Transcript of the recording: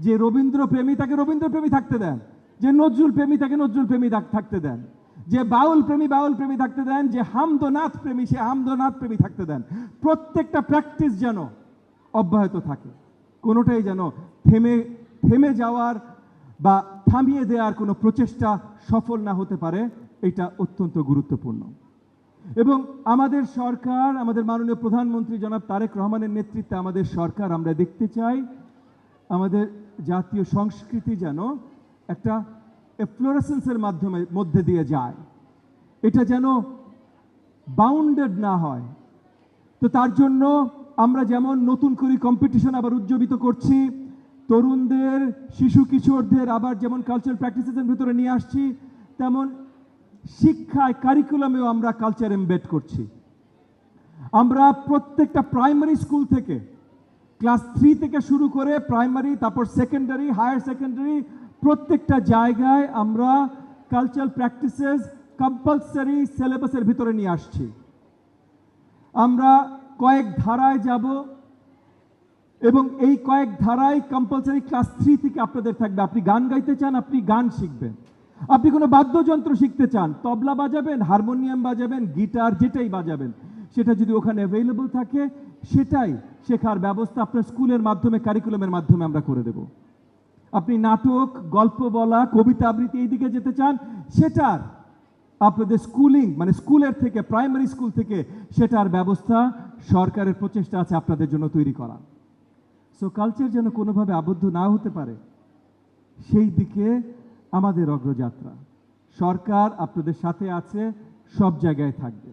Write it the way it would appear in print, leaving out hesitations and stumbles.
যে রবীন্দ্র প্রেমী তাকে রবীন্দ্র প্রেমী থাকতে দেন, যে নজরুল প্রেমী তাকে নজরুল প্রেমী থাকতে দেন, যে বাউল প্রেমী থাকতে দেন, যে হামদনাথ প্রেমী সে হামদনাথ প্রেমী থাকতে দেন। প্রত্যেকটা প্র্যাকটিস যেন অব্যাহত থাকে, কোনোটাই যেন থেমে যাওয়ার বা থামিয়ে দেওয়ার কোনো প্রচেষ্টা সফল না হতে পারে, এটা অত্যন্ত গুরুত্বপূর্ণ। এবং আমাদের সরকার, আমাদের মাননীয় প্রধানমন্ত্রী জনাব তারেক রহমানের নেতৃত্বে আমাদের সরকার, আমরা দেখতে চাই আমাদের জাতীয় সংস্কৃতি যেন একটা এফ্লোরেসেন্সের মধ্যে দিয়ে যায়, এটা যেন বাউন্ডেড না হয়। তো তার জন্য আমরা যেমন নতুন করে কম্পিটিশন আবার উজ্জীবিত করছি, তরুণদের, শিশু কিশোরদের আবার যেমন কালচারাল প্র্যাকটিসেসের ভিতরে নিয়ে আসছি, তেমন শিক্ষায় কারিকুলামেও আমরা কালচার এমবেড করছি। আমরা প্রত্যেকটা প্রাইমারি স্কুল থেকে ক্লাস 3 থেকে শুরু করে প্রাইমারি, তারপর সেকেন্ডারি, হায়ার সেকেন্ডারি, প্রত্যেকটা জায়গায় আমরা কালচারাল প্র্যাকটিসেস কম্পালসারি সিলেবাসের ভিতরে নিয়ে আসছি। আমরা কয়েক ধারায় যাব এবং এই কয়েক ধারায় কম্পালসারি ক্লাস 3 থেকে আপনাদের থাকবে। আপনি গান গাইতে চান, আপনি গান শিখবেন। আপনি কোনো বাদ্যযন্ত্র শিখতে চান, তবলা বাজাবেন, হারমোনিয়াম বাজাবেন, গিটার, যেটাই বাজাবেন, সেটা যদি ওখানে অ্যাভেলেবল থাকে, সেটাই শেখার ব্যবস্থা আপনার স্কুলের মাধ্যমে, কারিকুলামের মাধ্যমে আমরা করে দেব। আপনি নাটক, গল্প বলা, কবিতা আবৃত্তি এই দিকে যেতে চান, সেটার আপনাদের স্কুলিং মানে স্কুলের থেকে, প্রাইমারি স্কুল থেকে সেটার ব্যবস্থা সরকারের প্রচেষ্টা আছে আপনাদের জন্য তৈরি করা। সো কালচার যেন কোনোভাবে আবদ্ধ না হতে পারে, সেই দিকে আমাদের অগ্রযাত্রা। সরকার আপনাদের সাথে আছে, সব জায়গায় থাকবে।